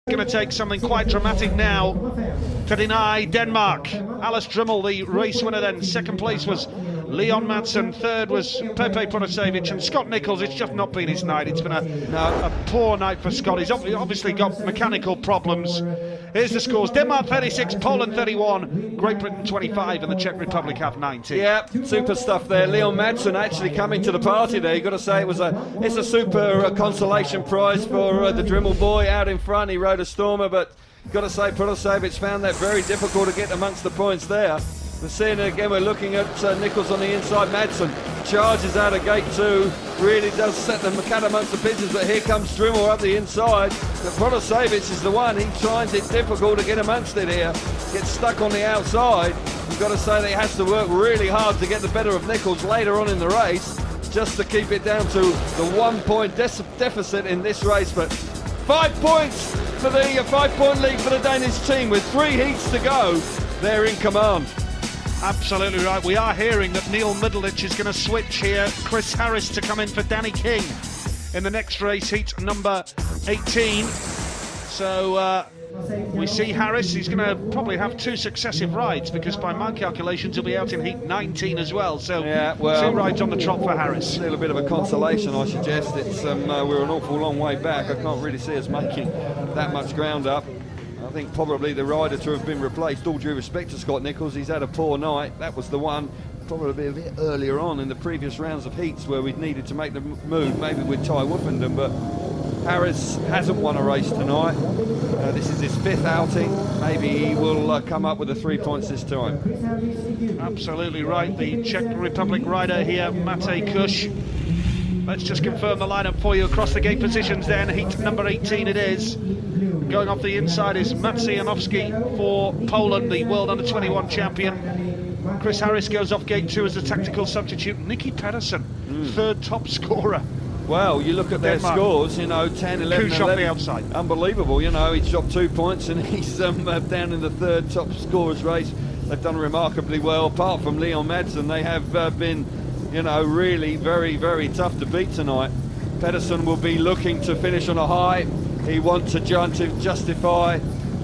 going to take something quite dramatic now to deny Denmark. Lukas Dryml, the race winner then. Second place was Leon Madsen. Third was Piotr Protasiewicz, and Scott Nicholls. It's just not been his night. It's been a poor night for Scott. He's obviously got mechanical problems. Here's the scores. Denmark 36, Poland 31, Great Britain 25, and the Czech Republic have 19. Yeah, super stuff there. Leon Madsen actually coming to the party there. You've got to say it's a super consolation prize for the Dryml boy out in front. He rode a stormer, but you've got to say Protasiewicz found that very difficult to get amongst the points there. We're seeing it again, we're looking at Nicholls on the inside. Madsen charges out of gate 2, really does set the cat amongst the pigeons, but here comes Dryml up the inside. But Protasiewicz is the one, he finds it difficult to get amongst it here, gets stuck on the outside. You've got to say that he has to work really hard to get the better of Nicholls later on in the race, just to keep it down to the 1 point deficit in this race. But 5 points for the 5 point lead for the Danish team with 3 heats to go. They're in command. Absolutely right. We are hearing that Neil Middleditch is going to switch here. Chris Harris to come in for Danny King in the next race, heat number 18. So we see Harris. He's going to probably have 2 successive rides, because by my calculations he'll be out in heat 19 as well. So yeah, well, 2 rides on the trot for Harris. A little bit of a consolation, I suggest. It's we're an awful long way back. I can't really see us making that much ground up. I think probably the rider to have been replaced, all due respect to Scott Nicholls, he's had a poor night. That was the one probably a bit earlier on in the previous rounds of heats where we'd needed to make the move, maybe with Tai Woffinden, but Harris hasn't won a race tonight. This is his 5th outing. Maybe he will come up with the 3 points this time. Absolutely right. The Czech Republic rider here, Matej Kus. Let's just confirm the lineup for you across the gate positions then. Heat number 18 it is. Going off the inside is Maciej Janowski for Poland, the World Under-21 champion. Chris Harris goes off gate 2 as a tactical substitute. Nicki Pedersen, 3rd top scorer. Well, you look at their scores, you know, 10, 11, Kus off the outside. Unbelievable, you know, he's dropped 2 points and he's down in the 3rd top scorers race. They've done remarkably well. Apart from Leon Madsen, they have been, you know, really very, very tough to beat tonight. Pedersen will be looking to finish on a high. He wants to justify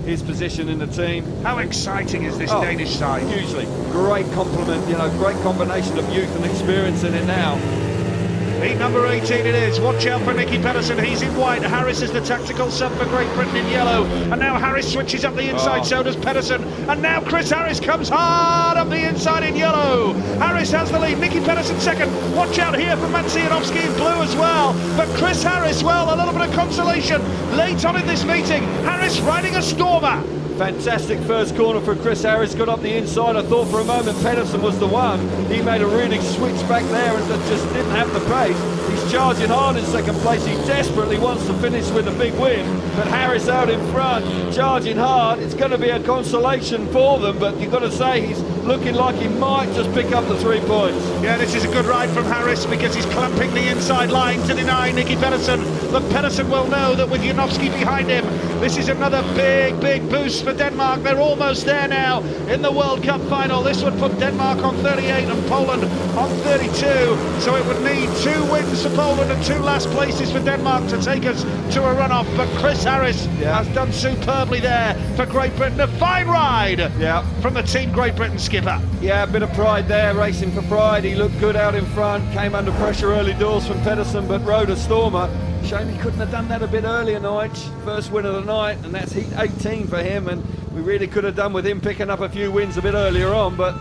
his position in the team. How exciting is this Danish side? Hugely. Great compliment, you know, great combination of youth and experience in it now. Heat number 18 it is. Watch out for Nicki Pedersen. He's in white. Harris is the tactical sub for Great Britain in yellow. And now Harris switches up the inside, so does Pedersen. And now Chris Harris comes hard up the inside in yellow. Harris has the lead. Nicki Pedersen second. Watch out here for Maciej Janowski in blue as well. But Chris Harris, well, a little bit of consolation late on in this meeting. Harris riding a stormer. Fantastic first corner for Chris Harris, got up the inside. I thought for a moment Pedersen was the one. He made a really switch back there and just didn't have the pace. He's charging hard in second place. He desperately wants to finish with a big win, but Harris out in front, charging hard. It's going to be a consolation for them, but you've got to say he's looking like he might just pick up the 3 points. Yeah, this is a good ride from Harris because he's clamping the inside line to deny Nicki Pedersen. But Pedersen will know that with Janowski behind him, this is another big, big boost for Denmark. They're almost there now in the World Cup final. This would put Denmark on 38 and Poland on 32. So it would need 2 wins for Poland and 2 last places for Denmark to take us to a runoff. But Chris Harris has done superbly there for Great Britain. A fine ride from the Team Great Britain skipper. Yeah, a bit of pride there, racing for pride. He looked good out in front, came under pressure early doors from Pedersen, but rode a stormer. Shame he couldn't have done that a bit earlier night. First win of the night, and that's heat 18 for him, and we really could have done with him picking up a few wins a bit earlier on, but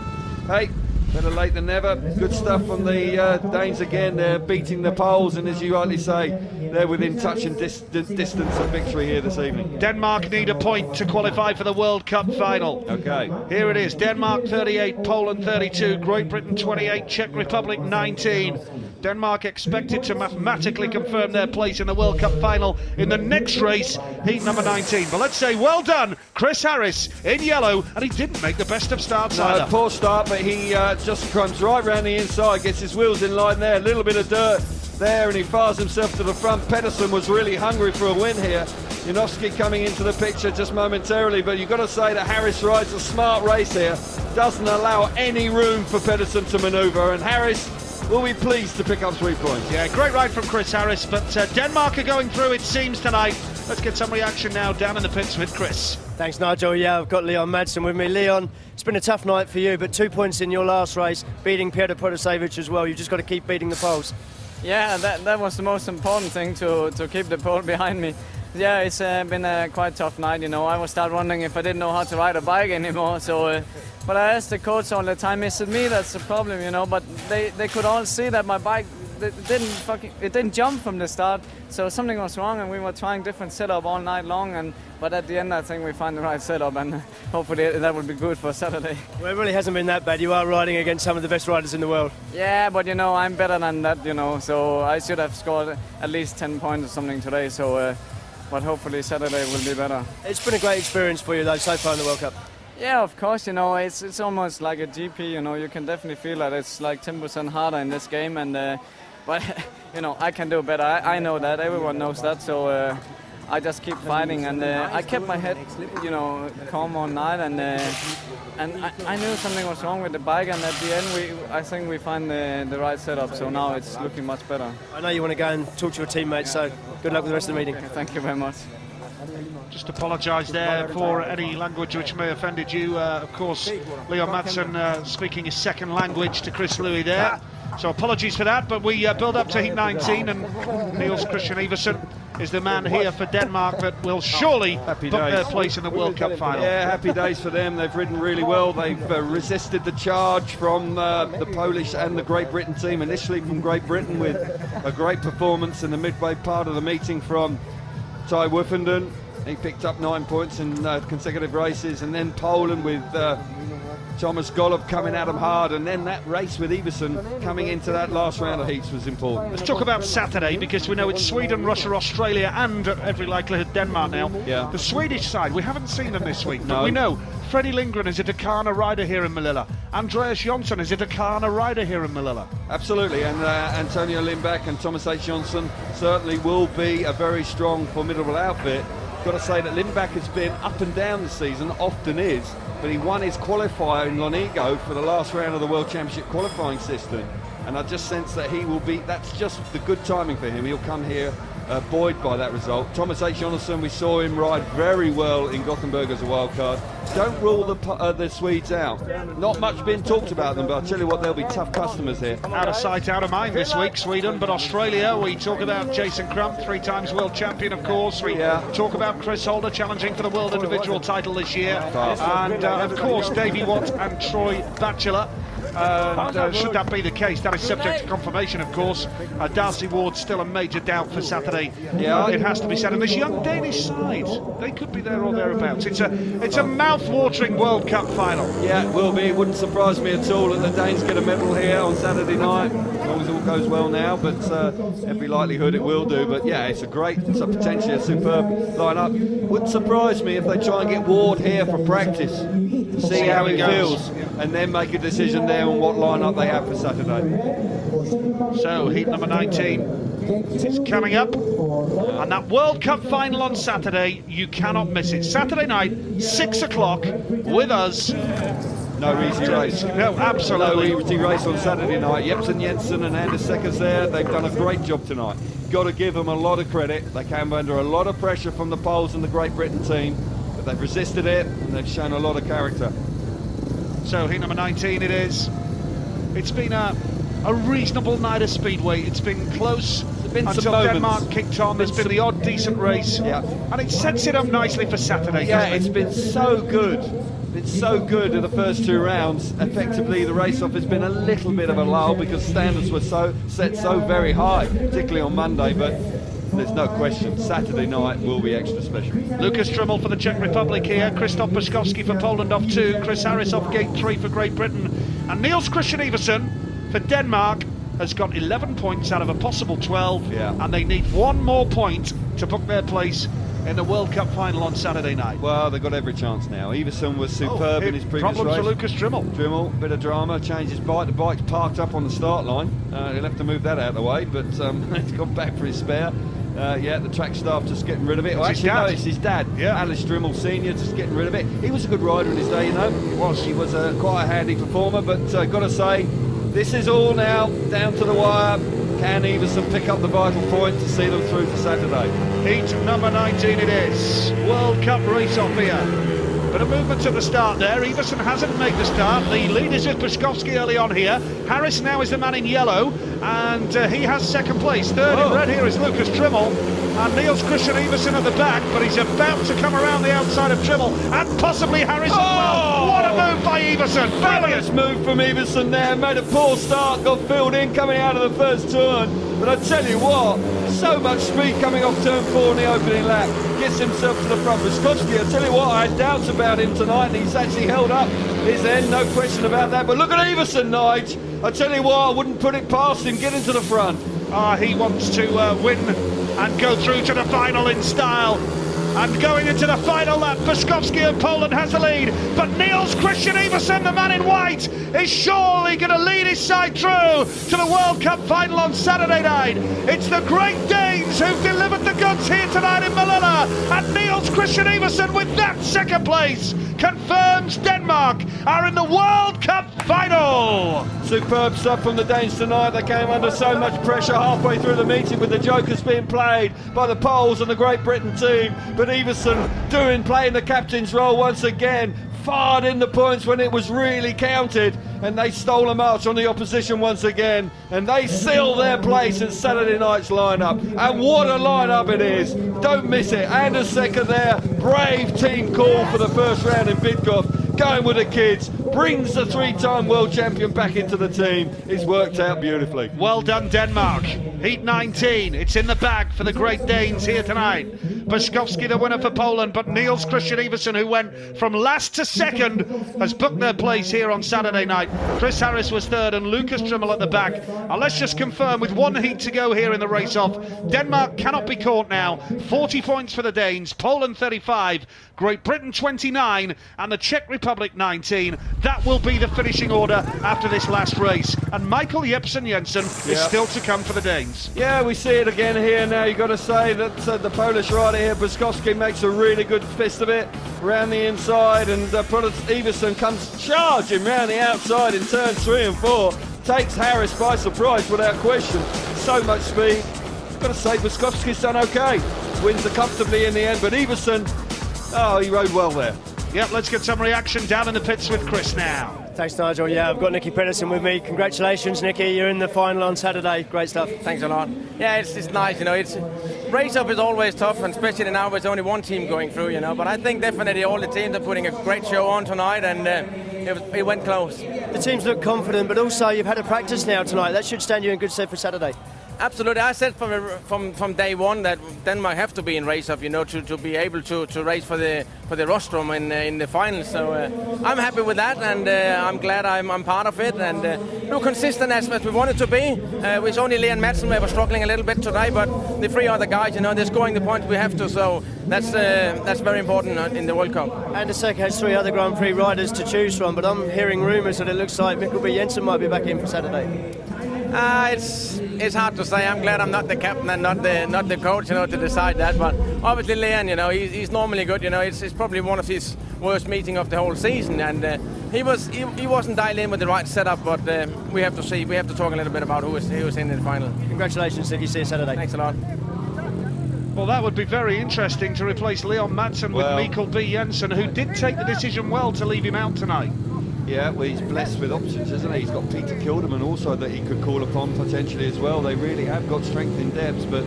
hey, better late than never. Good stuff from the Danes again. They're beating the Poles, and as you rightly say, they're within touch and distance of victory here this evening. Denmark need a point to qualify for the World Cup final. Okay. Here it is. Denmark 38, Poland 32, Great Britain 28, Czech Republic 19. Denmark expected to mathematically confirm their place in the World Cup final in the next race, heat number 19. But let's say well done, Chris Harris in yellow, and he didn't make the best of starts either. Poor start, but he just comes right round the inside, gets his wheels in line there, a little bit of dirt there, and he fires himself to the front. Pedersen was really hungry for a win here. Janowski coming into the picture just momentarily, but you've got to say that Harris rides a smart race here, doesn't allow any room for Pedersen to manoeuvre, and Harris will be pleased to pick up 3 points. Yeah, great ride from Chris Harris, but Denmark are going through, it seems, tonight. Let's get some reaction now down in the pits with Chris. Thanks, Nigel. Yeah, I've got Leon Madsen with me. Leon, it's been a tough night for you, but 2 points in your last race, beating Piotr Protasiewicz as well. You've just got to keep beating the poles. Yeah, that was the most important thing, to keep the pole behind me. Yeah, it's been a quite tough night, you know. I was start wondering if I didn't know how to ride a bike anymore. So, but I asked the coach all the time. Is it me that's the problem, you know? But they could all see that my bike it didn't jump from the start. So something was wrong, and we were trying different setup all night long. But at the end, I think we found the right setup, and hopefully that will be good for Saturday. Well, it really hasn't been that bad. You are riding against some of the best riders in the world. Yeah, but you know, I'm better than that, you know. So I should have scored at least 10 points or something today. So. But hopefully Saturday will be better. It's been a great experience for you though so far in the World Cup. Yeah, of course, you know, it's almost like a GP, you know, you can definitely feel that it's like 10% harder in this game, and but you know, I can do better. I know that, everyone knows that, so I just keep fighting, and I kept my head, you know, calm all night, and I knew something was wrong with the bike, and at the end I think we find the right setup, so now it's looking much better. I know you want to go and talk to your teammates, so good luck with the rest of the meeting. Okay, thank you very much. Just apologise there for any language which may have offended you. Of course, Leon Madsen speaking his second language to Chris Louis there. So apologies for that, but we build up to Heat 19, and Niels-Kristian Iversen is the man here for Denmark that will surely book their place in the World Cup final. Yeah, happy days for them. They've ridden really well. They've resisted the charge from the Polish and the Great Britain team, initially from Great Britain, with a great performance in the midway part of the meeting from Tai Woffinden. He picked up 9 points in consecutive races, and then Poland with Tomasz Gollob coming at them hard, and then that race with Iversen coming into that last round of heats was important. Let's talk about Saturday, because we know it's Sweden, Russia, Australia, and every likelihood Denmark now. Yeah. The Swedish side, we haven't seen them this week, but we know Freddie Lindgren is a Dakarna rider here in Melilla. Andreas Jonsson is a Dakarna rider here in Melilla. Absolutely, and Antonio Lindback and Tomasz Jonsson certainly will be a very strong, formidable outfit. Got to say that Lindback has been up and down this season, often is, but he won his qualifier in Lonigo for the last round of the World Championship qualifying system, and I just sense that he will be, that's just the good timing for him. He'll come here buoyed by that result. Tomasz Jonsson, we saw him ride very well in Gothenburg as a wild card. Don't rule the Swedes out. Not much being talked about them, but I'll tell you what, they'll be tough customers here. Out of sight, out of mind this week, Sweden, but Australia, we talk about Jason Crump, 3 times world champion, of course. We talk about Chris Holder challenging for the world individual title this year. And, of course, Davey Watt and Troy Batchelor. Should that be the case, that is subject to confirmation, of course. Darcy Ward's still a major doubt for Saturday. Yeah, it has to be said. And this young Danish side, they could be there or thereabouts. It's a mouth-watering World Cup final. Yeah, it will be. It wouldn't surprise me at all that the Danes get a medal here on Saturday night, as long as all goes well now. But every likelihood it will do. But yeah, it's potentially a superb lineup. Wouldn't surprise me if they try and get Ward here for practice, see how he feels, and then make a decision there on what lineup they have for Saturday. So heat number 19 is coming up, and that World Cup final on Saturday, you cannot miss it. Saturday night, 6 o'clock, with us. No easy race. No, absolutely. No easy race on Saturday night. Jepsen, Jensen and Anders Sekkers there. They've done a great job tonight. Got to give them a lot of credit. They came under a lot of pressure from the Poles and the Great Britain team, but they've resisted it, and they've shown a lot of character. So heat number 19 it is. It's been a reasonable night of Speedway. It's been close until Denmark kicked on. There's been the odd decent race, and it sets it up nicely for Saturday. Yeah, it's been so good. It's so good in the first 2 rounds. Effectively, the race-off has been a little bit of a lull because standards were set so very high, particularly on Monday, but there's no question, Saturday night will be extra special. Lukas Dryml for the Czech Republic here, Krzysztof Buczkowski for Poland off 2, Chris Harris off gate 3 for Great Britain, and Niels-Kristian Iversen for Denmark has got 11 points out of a possible 12, and they need 1 more point to book their place in the World Cup final on Saturday night. Well, they've got every chance now. Iversen was superb in his previous problems race. for Lukas Dryml. Dryml, bit of drama, changed his bike. The bike's parked up on the start line. He'll have to move that out of the way, but he's gone back for his spare. The track staff just getting rid of it. It's his dad. Alice Dryml Senior just getting rid of it. He was a good rider in his day, you know. He was quite a handy performer, but got to say, this is all now down to the wire. Can Iversen pick up the vital point to see them through to Saturday? Heat number 19 it is. World Cup race off here. But a movement at the start there. Iversen hasn't made the start. The lead is with Buczkowski early on here. Harris now is the man in yellow, and he has second place. Third in red here is Lukas Dryml, and Niels-Kristian Iversen at the back, but he's about to come around the outside of Dryml, and possibly Harris as well. What a move by Iversen. Fabulous move from Iversen there. Made a poor start, got filled in coming out of the first turn. But I tell you what, so much speed coming off turn 4 in the opening lap. Gets himself to the front. Buczkowski, I tell you what, I had doubts about him tonight, and he's actually held up his end, no question about that. But look at Iversen, Nige. I tell you what, I wouldn't put it past him. Get into the front. He wants to win and go through to the final in style. And going into the final lap, Buczkowski of Poland has the lead, but Niels-Kristian Iversen, the man in white, is surely going to lead his side through to the World Cup final on Saturday night. It's the Great Danes who've delivered the goods here tonight in Manila, and Niels-Kristian Iversen with that second place confirms Denmark are in the World Cup final. Superb stuff from the Danes tonight. They came under so much pressure halfway through the meeting with the jokers being played by the Poles and the Great Britain team. But Iversen playing the captain's role once again, fired in the points when it was really counted, and they stole a march on the opposition once again, and they seal their place in Saturday night's lineup. And what a lineup it is! Don't miss it. Anders Secker there, brave team call for the first round in Bidgoth. Going with the kids, brings the three-time world champion back into the team. It's worked out beautifully. Well done, Denmark. Heat 19, it's in the bag for the Great Danes here tonight. Buczkowski the winner for Poland, but Niels-Kristian Iversen, who went from last to second, has booked their place here on Saturday night. Chris Harris was third and Lukas Dryml at the back. Let's just confirm, with one heat to go here in the race-off, Denmark cannot be caught now. 40 points for the Danes, Poland 35, Great Britain 29, and the Czech Republic 19. That will be the finishing order after this last race. And Michael Jepsen Jensen is still to come for the Danes. Yeah, we see it again here now. You've got to say that the Polish rider here, Buczkowski, makes a really good fist of it around the inside, and Iversen comes charging round the outside in turns 3 and 4. Takes Harris by surprise without question. So much speed. Got to say, Buczkowski's done okay. Wins comfortably in the end, but Iversen, he rode well there. Yep, let's get some reaction down in the pits with Chris now. Thanks, Nigel. Yeah, I've got Nicki Pedersen with me. Congratulations, Nicki. You're in the final on Saturday. Great stuff. Thanks a lot. Yeah, it's nice, you know. Race-up is always tough, and especially now there's only one team going through, you know. But I think definitely all the teams are putting a great show on tonight, and it went close. The teams look confident, but also you've had a practice now tonight. That should stand you in good stead for Saturday. Absolutely. I said from day one that Denmark have to be in race-up, you know, to be able to race for the rostrum in the final. So I'm happy with that, and I'm glad I'm part of it. And consistent as we wanted to be. It's only Lee and Madsen who were struggling a little bit today, but the 3 other guys, you know, they're scoring the points we have to. So that's very important in the World Cup. And Anders has 3 other Grand Prix riders to choose from, but I'm hearing rumours that it looks like Jensen might be back in for Saturday. It's hard to say. I'm glad I'm not the captain and not the coach, you know, to decide that. But obviously, Leon, you know, he's normally good. You know, it's probably one of his worst meetings of the whole season, and he wasn't dialed in with the right setup. But we have to see. We have to talk a little bit about who was in the final. Congratulations, Nicki. See you Saturday. Thanks a lot. Well, that would be very interesting to replace Leon Madsen with Mikkel B. Jensen, who did take the decision well to leave him out tonight. Yeah, well, he's blessed with options, isn't he? He's got Peter Kilderman also that he could call upon potentially as well. They really have got strength in depths, but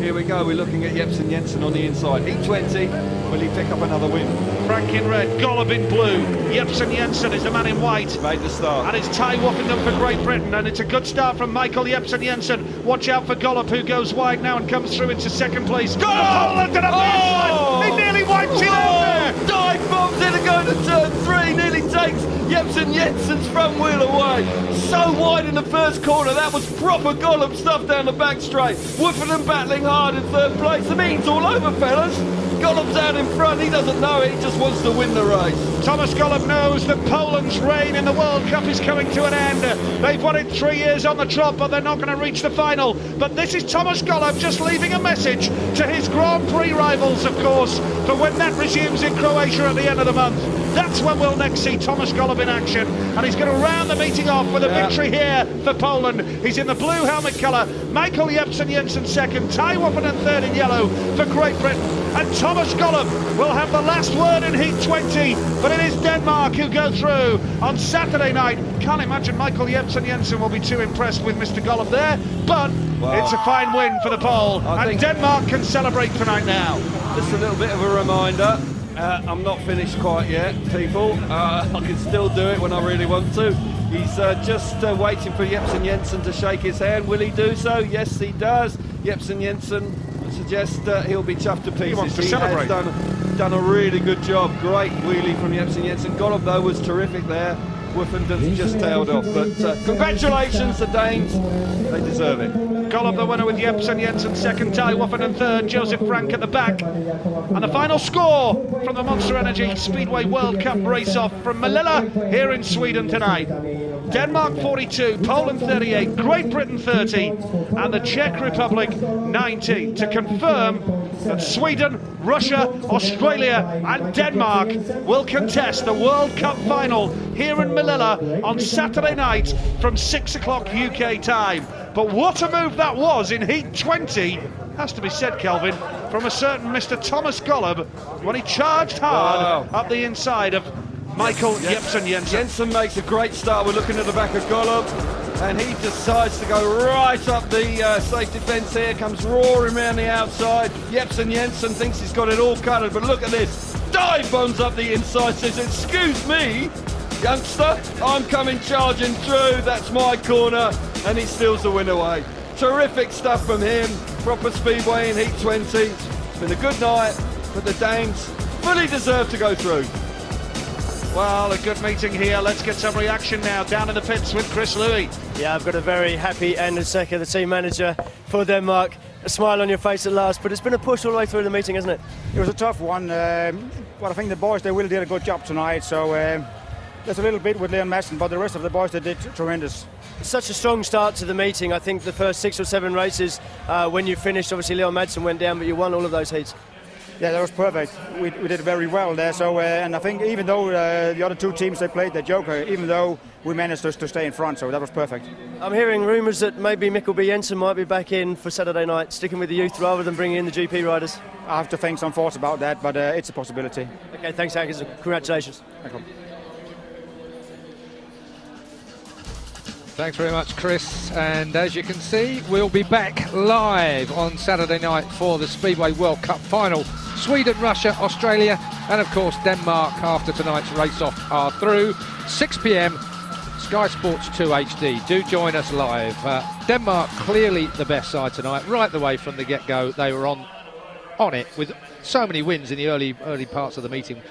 here we go. We're looking at Jepsen Jensen on the inside. Heat 20, will he pick up another win? Frank in red, Gollob in blue. Jepsen Jensen is the man in white. Made the start. And it's Tai Woffinden for Great Britain, and it's a good start from Michael Jepsen Jensen. Watch out for Gollob, who goes wide now and comes through into second place. Gollob! He nearly wipes it out there! Dive bombs in and going to turn 3, nearly takes Jepsen Jensen's front wheel away. So wide in the first corner, that was proper Gollob stuff down the back straight. Woffinden battling hard in third place. The meeting's all over, fellas. Gollop's out in front, he doesn't know it, he just wants to win the race. Tomasz Gollob knows that Poland's reign in the World Cup is coming to an end. They've won it 3 years on the trot, but they're not going to reach the final. But this is Tomasz Gollob just leaving a message to his Grand Prix rivals, of course, for when that resumes in Croatia at the end of the month. That's when we'll next see Tomasz Gollob in action, and he's going to round the meeting off with a victory here for Poland. He's in the blue helmet colour. Michael Jensen second, Tai Woffinden third in yellow for Great Britain, and Tomasz Gollob will have the last word in Heat 20, but it is Denmark who go through on Saturday night. Can't imagine Michael Jensen will be too impressed with Mr. Gollob there, but it's a fine win for the Pole, and Denmark can celebrate tonight now. Just a little bit of a reminder, I'm not finished quite yet, people. I can still do it when I really want to. He's just waiting for Jensen to shake his hand. Will he do so? Yes, he does. Jensen suggests he'll be chuffed to pieces. He wants to celebrate. Has done a really good job. Great wheelie from Jensen. Gollob, though, was terrific there. Woffinden's just tailed off, but congratulations, the Danes. They deserve it. Gollob the winner with Jensen second, Tai Woffinden third, Josef Franc at the back. And the final score from the Monster Energy Speedway World Cup race-off from Melilla here in Sweden tonight. Denmark 42, Poland 38, Great Britain 30, and the Czech Republic 19, to confirm that Sweden, Russia, Australia and Denmark will contest the World Cup final here in Melilla on Saturday night from 6 o'clock UK time. But what a move that was in Heat 20, has to be said, Kelvin, from a certain Mr. Tomasz Gollob when he charged hard up the inside of Michael Jensen. Jensen makes a great start. We're looking at the back of Gollob, and he decides to go right up the safety fence here, comes roaring around the outside. Jensen thinks he's got it all covered, but look at this. Dive bombs up the inside, says, excuse me, youngster, I'm coming charging through, that's my corner, and he steals the win away. Terrific stuff from him, proper Speedway in Heat 20. It's been a good night, but the Danes fully deserve to go through. Well, a good meeting here. Let's get some reaction now down in the pits with Chris Louis. Yeah, I've got a very happy Anders Secker, the team manager for Denmark. A smile on your face at last, but it's been a push all the way through the meeting, hasn't it? It was a tough one, but I think the boys, they really did a good job tonight. So there's a little bit with Madsen, but the rest of the boys, they did tremendous. Such a strong start to the meeting. I think the first 6 or 7 races, when you finished, obviously Madsen went down, but you won all of those heats. Yeah, that was perfect. We did very well there. So, and I think even though the other 2 teams, they played their joker, even though we managed to stay in front, so that was perfect. I'm hearing rumours that maybe Mikkel B. Jensen might be back in for Saturday night, sticking with the youth rather than bringing in the GP riders. I have to think some thoughts about that, but it's a possibility. Okay, thanks, Agus. Congratulations. Thanks very much, Chris. And as you can see, we'll be back live on Saturday night for the Speedway World Cup final. Sweden, Russia, Australia, and of course Denmark after tonight's race-off are through. 6 p.m, Sky Sports 2 HD. Do join us live. Denmark clearly the best side tonight, right the way from the get-go. They were on it with so many wins in the early parts of the meeting.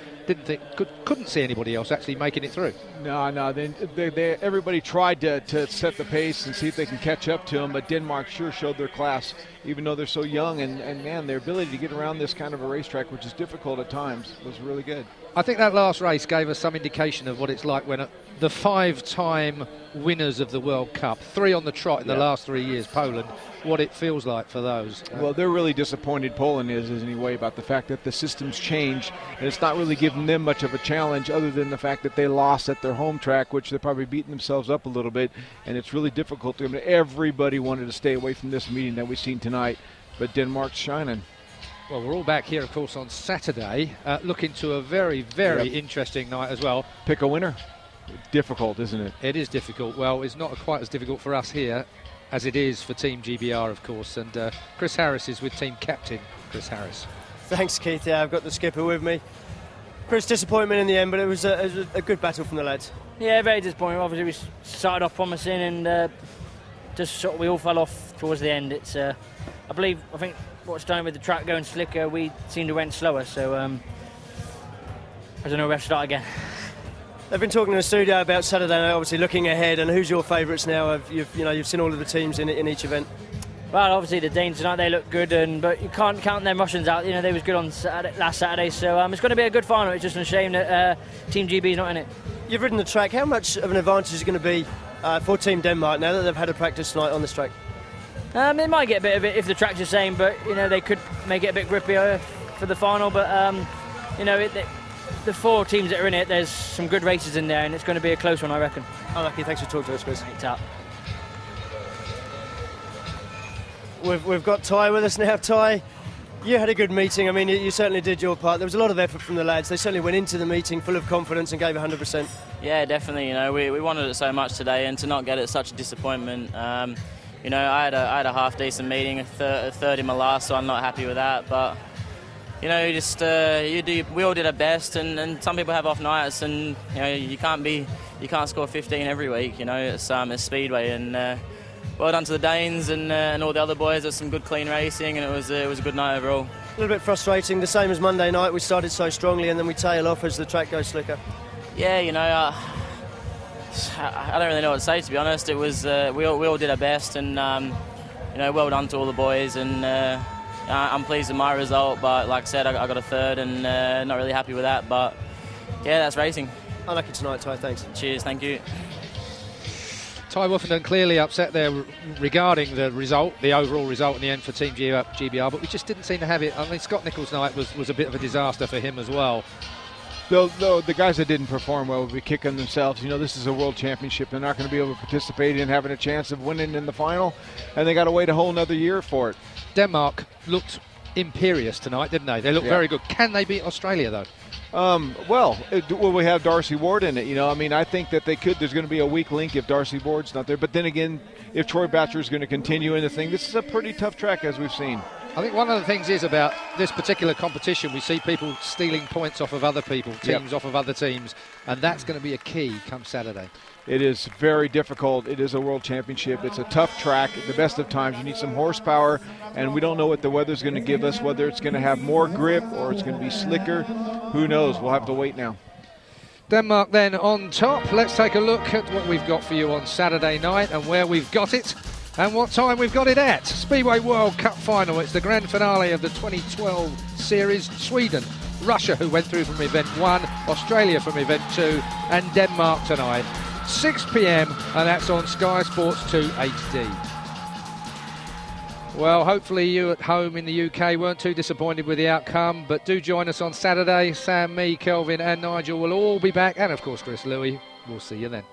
Couldn't see anybody else actually making it through. No. Everybody tried to set the pace and see if they can catch up to them, but Denmark sure showed their class, even though they're so young. And man, their ability to get around this kind of a racetrack, which is difficult at times, was really good. I think that last race gave us some indication of what it's like when the 5-time winners of the World Cup, 3 on the trot in the last 3 years, Poland, what it feels like for those. Well, they're really disappointed, Poland is anyway, about the fact that the system's changed, and it's not really giving them much of a challenge other than the fact that they lost at their home track, which they're probably beating themselves up a little bit, and it's really difficult to them. Everybody wanted to stay away from this meeting that we've seen tonight, but Denmark's shining. Well, we're all back here, of course, on Saturday, looking to a very, very interesting night as well. Pick a winner. Difficult, isn't it? It is difficult. Well, it's not quite as difficult for us here as it is for Team GBR, of course. And Chris Harris is with Team Captain Chris Harris. Thanks, Keith. Yeah, I've got the skipper with me. Chris, disappointment in the end, but it was a good battle from the lads. Yeah, very disappointing. Obviously, we started off promising, and just sort of we all fell off towards the end. It's, I think what's done with the track going slicker, we seemed to went slower. So I don't know. We have to start again. They've been talking in the studio about Saturday night, obviously looking ahead, and who's your favourites now? You've seen all of the teams in each event. Well, obviously the Danes tonight, they look good, but you can't count them Russians out. You know, they was good on last Saturday, so it's going to be a good final. It's just a shame that Team GB is not in it. You've ridden the track. How much of an advantage is it going to be for Team Denmark now that they've had a practice tonight on this track? They might get a bit of it if the track's the same, but you know they could make it a bit grippier for the final. But you know, the 4 teams that are in it, there's some good races in there, and it's going to be a close one, I reckon. Unlucky. Thanks for talking to us, Chris. It's up. We've got Tai with us now. Tai, you had a good meeting. I mean, you certainly did your part. There was a lot of effort from the lads. They certainly went into the meeting full of confidence and gave 100%. Yeah, definitely. You know, we wanted it so much today, and to not get it, such a disappointment. You know, I had a half decent meeting, a third in my last, so I'm not happy with that. But you know, we all did our best, and some people have off nights, and you know, you can't score 15 every week. You know, it's Speedway, and well done to the Danes and all the other boys. There's some good clean racing, and it was a good night overall. A little bit frustrating, the same as Monday night. We started so strongly, and then we tail off as the track goes slicker. Yeah, you know, I don't really know what to say, to be honest. It was we all did our best, and you know, well done to all the boys, and I'm pleased with my result. But like I said, I got a third, and not really happy with that. But yeah, that's racing. Unlucky tonight, Tai. Thanks. Cheers. Thank you. Tai Woffinden clearly upset there regarding the result, the overall result in the end for Team GBR, but we just didn't seem to have it. I mean, Scott Nicholls' night was a bit of a disaster for him as well. Though the guys that didn't perform well will be kicking themselves. You know, this is a world championship. They're not going to be able to participate in having a chance of winning in the final, and they got to wait a whole another year for it. Denmark looked imperious tonight, didn't they? They looked very good. Can they beat Australia, though? Well, will we have Darcy Ward in it? You know, I mean, I think that they could. There's going to be a weak link if Darcy Ward's not there. But then again, if Troy Batcher is going to continue in the thing, this is a pretty tough track, as we've seen. I think one of the things is about this particular competition, we see people stealing points off of other people, teams off of other teams, and that's going to be a key come Saturday. It is very difficult. It is a world championship. It's a tough track. At the best of times, you need some horsepower, and we don't know what the weather's going to give us, whether it's going to have more grip or it's going to be slicker. Who knows? We'll have to wait now. Denmark then on top. Let's take a look at what we've got for you on Saturday night and where we've got it and what time we've got it at. Speedway World Cup Final. It's the grand finale of the 2012 series. Sweden, Russia, who went through from event 1, Australia from event 2, and Denmark tonight. 6 p.m. and that's on Sky Sports 2 HD. Well, hopefully you at home in the UK weren't too disappointed with the outcome, but do join us on Saturday. Sam, me, Kelvin and Nigel will all be back, and of course Chris Louis. We'll see you then.